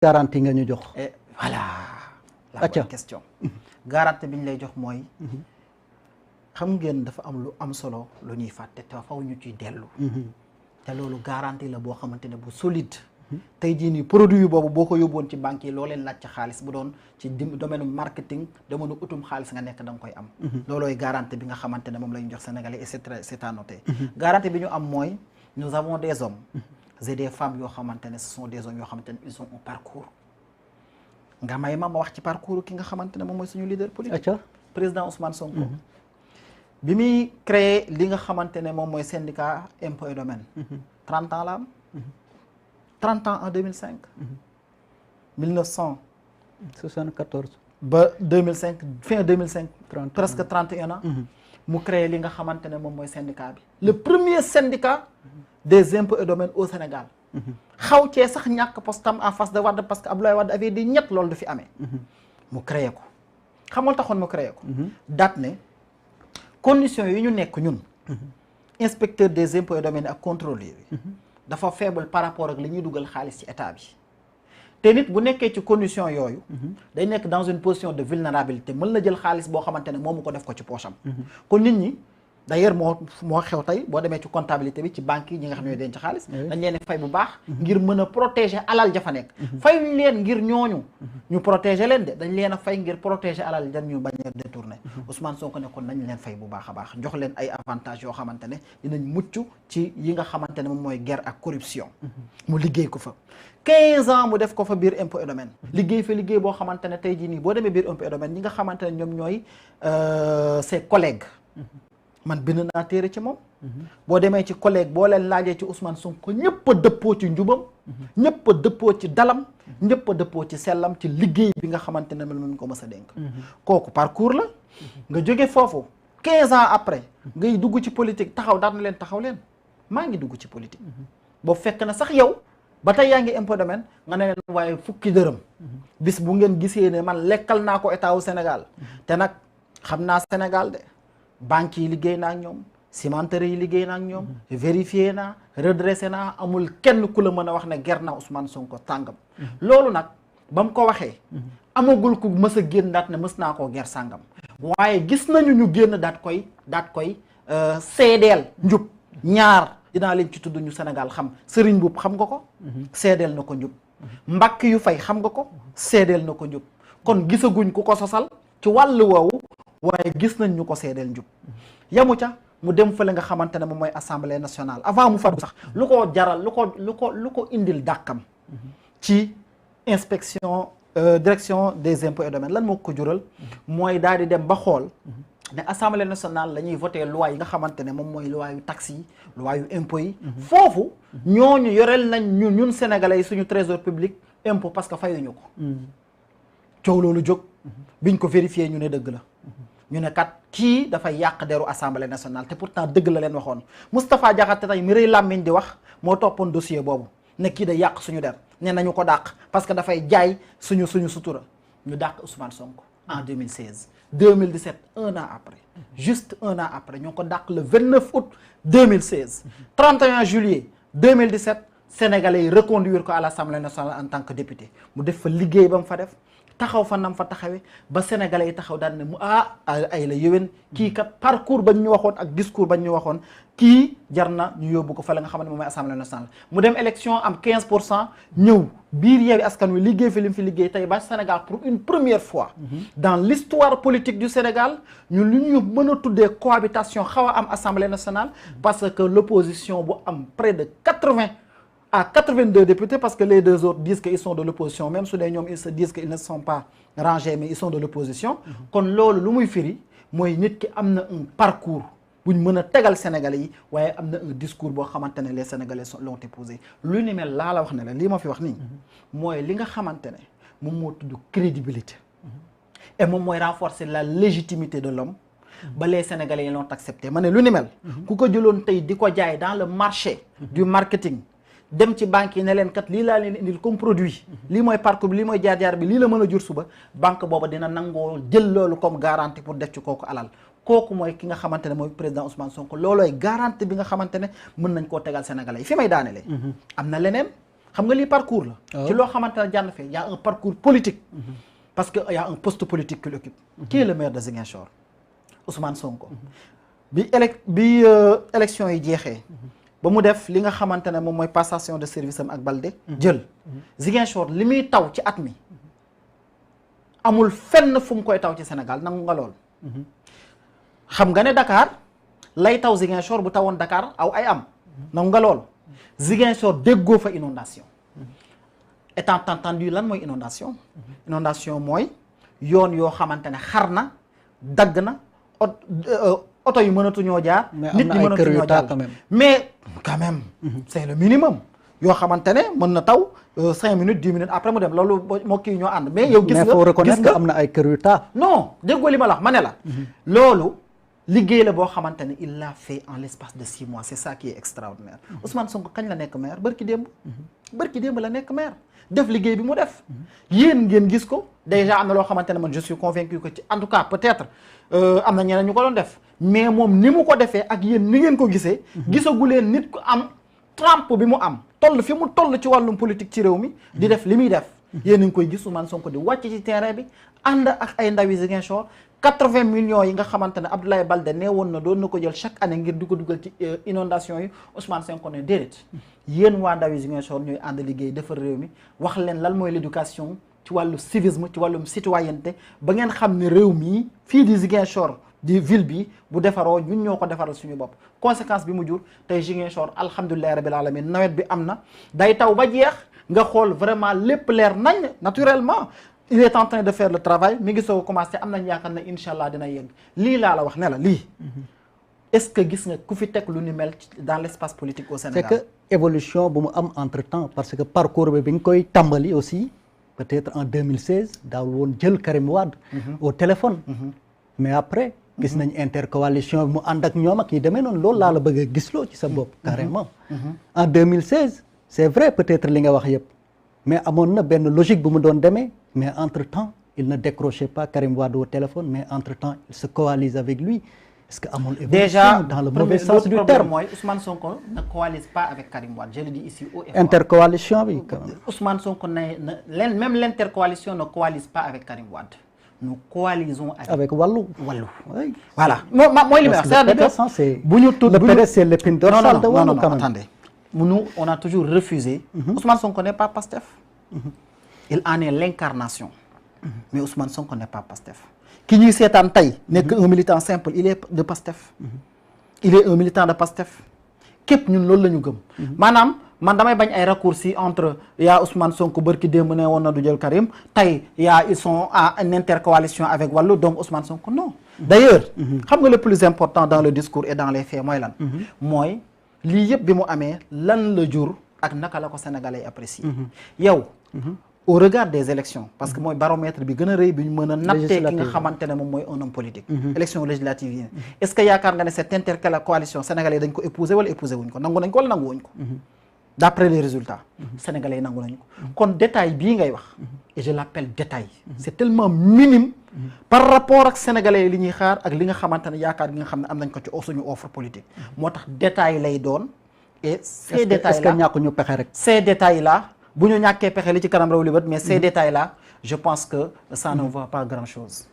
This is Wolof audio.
garantie nga ñu jox. et voilà la bonne question. garantie bi ñu lay jox mooy xam ngeen dafa am lu am solo lu ñuy fàtte te faw ñu ciy dellu. te loolu garantie la boo xamante ne bu solide. tey jii nii produit boobu boo ko yóbboon ci banque yi loo leen laaj ci xaalis bu doon ci domaine marketing domaine utum xaalis nga nekk da nga koy am. loolooy garantie bi nga xamante ne moom la ñu jox Sénégalais et c'est à noter. garantie bi ñu am mooy nous avons des hommes et des femmes yoo xamante ne ce sont des hommes yoo xamante ne ils ont un parcours. nga may ma wax ci parcours ki nga xamante ne moom mooy suñu leader politique. président Ousmane Sonko. bi muy créé li nga xamante ne moom mooy syndicat impôt et domaine. 30 ans la am. 30 ans en 2005. 1974. ba 2005 fin 2005. presque 31 ans. mu créé li nga xamante ne moom mooy syndicat bi. le premier syndicat des impôts et domaines au Sénégal. xaw cee sax ñàkk postam en face de Wade parce que Abdoulaye Wade avait dit ñett loolu du fi amee. mu créé ko xamal taxoon mu créé ko. daat ne conditions yi ñu nekk ñun. inspecteur des impôts et domaines ak contrôleur yi. dafa faible par rapport ak li ñuy dugal xaalis ci état bi. te nit bu nekkee ci condition yooyu. day nekk dans une position de vulnérabilité mën na jël xaalis boo xamante ne moomu ko def ko ci poche am. kon nit ñi. d'ailleurs moo xew tey boo demee ci comptabilité bi ci banque yi ñi nga xam ne ñooy denc xaalis dañ leen fay bu baax ngir mën a protéger alal ja fa nekk fayuñ leen ngir ñooñu ñu protéger leen de dañ leen a fay ngir protéger alal jan ñu bañ a détourner Ousmane Sonko ne kon nañ leen fay bu baax a baax jox leen ay avantages yoo xamante ne dinañ mucc ci yi nga xamante ne moom mooy guerre ak corruption mu liggéey ko fa 15 ans mu def ko fa biir impôt et domaine liggéey fa liggéey boo xamante ne tey jii nii boo demee biir impôt et domaine ñi nga xamante ne ñoom ñooy ses collègues man bind naa téere ci moom boo demee ci collègue boo leen laajee ci Ousmane Sonko ñëpp a dëppoo ci njubam ñëpp a dëppoo ci dalam ñëpp a dëppoo ci sellam ci liggéey bi nga xamante ne mën ko mës a dénk kooku parcours la nga jóge foofu 15 ans après ngay dugg ci politique taxaw daan na leen taxaw leen maa ngi dugg ci politique boobu fekk na sax yow ba tey yaa ngi impôt domaine nga ne leen waaye fukki dërëm bis bu ngeen gisee ne man lekkal naa ko état wu Sénégal te nag xam naa Sénégal de banques yi liggéey naa ak ñoom cimenterie yi liggéey naa ak ñoom vérifié naa redressé naa amul kenn ku la mën a wax ne ger naa Ousmane Sonko tàngam loolu nag ba mu ko waxee amagul ku mës a génn daat ne mës naa koo ger sàngam waaye gis nañu ñu génn daat koy seedeel njub ñaar dinaa leen ci tudd ñu Sénégal xam Serigne Boub xam nga ko seedeel na ko njub mbakk yu fay xam nga ko seedeel na ko njub kon gisaguñ ku ko sosal ci wàllu woowu waaye gis nañ ñu ko seedeel njub yamu ca mu dem fële nga xamante ne moom mooy assemblée nationale avant mu faru sax lu ko jaral lu ko indil dàkkam ci inspection direction des impôts et domaines lan moo ko jural mooy daal di dem ba xool ne assemblée nationale la ñuy voté loi yi nga xamante ne moom mooy loi yu taxes yi loi yu impôts yi foofu ñooñu yoreel nañ ñun sénégalais yi suñu trésor public impôt parce que fayuñu ko coow loolu jóg biñ ko vérifié ñu ne dëgg la ñu ne kat kii dafay yàq deru assemblée nationale te pourtant dëgg la leen waxoon Moustapha Diakhaté tey mi rëy làmmiñ di wax moo toppoon dossier boobu ne kii da yàq suñu der ne nañu ko dàq parce que dafay jaay suñu sutura ñu dàq Ousmane Sonko en 2016 2017 un an après juste un an après ñoo ko dàq le 29 août 2016 31 juillet 2017 sénégalais yi reconduire ko à l'assemblée nationale en tant que député mu def fa liggéey ba mu fa def taxaw fa nam fa taxawee ba sénégalais yi taxaw daan ne mu ay la yéwén kii kat parcours bañ ñu waxoon ak discours bañ ñu waxoon kii jar na ñu yóbbu ko fa la nga xam ne moom mooy assemblée nationale mu dem élection am 15% ñëw biir Yewwi Askan Wi liggéey fi li mu fi liggéey tey ba Sénégal pour une première fois dans l'histoire politique du Sénégal ñu lu ñu mën a tuddee cohabitation xaw a am assemblée nationale parce que l'opposition bu am près de 82 députés parce que les deux autres disent qu'ils sont de l'opposition même su dee ñoom ils se disent qu'ils ne sont pas rangés mais ils sont de l'opposition kon loolu lu muy firi mooy nit ki am na un parcours buñ mën a tegal Sénégalais yi waaye am na un discours boo xamante ne les Sénégalais l'ont épousé lu ni mel laa la wax ne la lii ma fi wax nii mooy li nga xamante ne moom moo tudd crédibilité et moom mooy renforcer la légitimité de l'homme ba les Sénégalais yi l'ont accepté ma ne lu ni mel ku ko jëloon tey di ko jaay dans le marché du marketing dem ci banque yi ne leen kat lii laa leen indil comme produit lii mooy parcours bi lii mooy jaar-jaar bi lii la mën a jur suba banque booba dina nangoo jël loolu comme garantie pour def ci kooku alal kooku mooy ki nga xamante ne mooy président Ousmane Sonko loolooy garantie bi nga xamante ne mën nañ koo tegal Sénégalais yi fi may daanelee am na leneen xam nga lii parcours la. ci loo xamante ne jànn fee y a un parcours politique. parce que y a un poste politique qu'il occupe. Qui est le maire de Ziguinchor? Ousmane Sonko. bi élection yi jeexee. ba mu def li nga xamante ne moom mooy passation de service am ak Balde. jël Ziguinchor li muy taw ci at mi. amul fenn fu mu koy taw ci Sénégal nangu nga lool. xam nga ne Dakar lay taw Ziguinchor bu tawoon Dakar aw ay am. nangu nga lool. Ziguinchor déggoo fa inondation. étant entendu lan mooy inondation. inondation mooy yoon yoo xamante ne xar na dagg na oto yi mënatuñoo jaar. nit ñi mënatuñoo jaar mais quand même. c'est le minimum. yoo xamante ne mën na taw 5 minutes 10 minutes après mu dem loolu moo kii ñoo ànd. mais yow gis nga mais faut reconnaître que am na ay kër yu taa. non déggoo li ma la wax ma ne la. loolu liggéey la boo xamante ne il l'a fait en l'espace de 6 mois c'est ça qui est extraordinaire. Ousmane Sonko kañ la nekk maire bërki démb. bërki démb la nekk maire. def liggéey bi mu def. yéen ngeen gis ko déjà am na loo xamante ne man je suis convaincu que ci en tout cas peut-être am na ñeneen ñu ko doon def mais moom ni mu ko defee ak yéen ni ngeen ko gisee. gisagu leen nit ku am trempe bi mu am. toll fi mu toll ci wàllum politique ci réew mi. di def li muy def. yéen a ngi koy gis Ousmane Sonko di wàcc ci terrain bi ànd ak ay ndawi Ziguinchor 80 millions yi nga xamante ne Abdoulaye Balde nee woon na doon na ko jël chaque année ngir di ko dugal ci inondation yi Ousmane Sonko ne déedéet yéen waa ndawi Ziguinchor ñooy ànd liggéey defar réew mi wax leen lan mooy l'éducation ci wàllu civisme ci wàllum citoyenneté ba ngeen xam ne réew mi fii di Ziguinchor di ville bi bu defaroo ñun ñoo ko defaral suñu bopp conséquence bi mu jur tey Ziguinchor alhamdulillahi rabbil alamin nawet bi am na day taw ba jeex nga xool vraiment lépp leer nañ naturellement il est en train de faire le travail mi ngi soog a commencé am nañ yaakaar ne incha allah dina yegg lii laa la wax ne la lii est-ce que gis nga ku fi teg lu ni mel dans l'espace politique au Sénégal. c'est que évolution bu mu am entre temps parce que parcours bi ñu koy tàmbali aussi peut-être en 2016 daawul woon jël Karim Wade au téléphone mais après gis nañ intercoalition bi mu ànd ak ñoom ak yi demee noonu loolu laa la bëgg a gisloo ci sa bopp carrément en 2016 c'est vrai peut-être li nga wax yëpp mais amoon na benn logique bu mu doon demee mais entre-temps il ne décrochait pas Karim Wade au téléphone mais entre-temps il se coalise avec lui est-ce que amul évolution déjà dans le mauvais sens du terme mooy Ousmane Sonko ne coalise pas avec Karim Wade je le dis ici haut et fort. intercoalition bi quand même. Ousmane Sonko même l'intercoalition ne coalise pas avec Karim Wade nous coalisons avec Wallu. Oui. Voilà mooy li may wax c'est-à-dire bu ñu tudd le PDS c'est l'épine dorsale de Wallu quand même. Attendez nous on a toujours refusé. Ousmane Sonko n'est pas Pastef. il en est l'incarnation. mais Ousmane Sonko n'est pas Pastef. ki ñuy seetaan tey nekk un militant simple il est de Pastef. il est un militant de Pastef. képp ñun loolu la ñu gëm. maanaam man damay bañ ay raccourcis entre yaa Ousmane Sonko bërki démb ne woon na du jël Karim tey ils sont en intercoalition avec Wallu donc Ousmane Sonko non. d'ailleurs xam nga le plus important dans le discours et dans les faits mooy lan. mooy lii yëpp bi mu amee lan la jur ak naka la ko sénégalais apprécier. yow. au regard des élections parce que mooy baromètre bi gën a rëy bi ñu mën a nattee ki nga xamante ne moom mooy un homme politique. élection législative yi est-ce que yaakaar nga ne cette intercoalition sénégalais dañ ko épouser wala épouser wuñ ko nangu nañ ko wala nangu wuñ ko. d'après les résultats. sénégalais yi nangu nañ ko. kon détail bii ngay wax. et je l'appelle détail. c'est tellement minime. par rapport ak sénégalais yi li ñuy xaar ak li nga xamante ne yaakaar gi nga xam ne am nañ ko ci suñu offre politique. moo tax détail lay doon. et ces détails là est-ce que ñàkkuñu pexe rek. ces détails là. bu ñu ñàkkee pexe li ci kanam raw li bët mais ces détails là je pense que ça ne vaut pas grand-chose.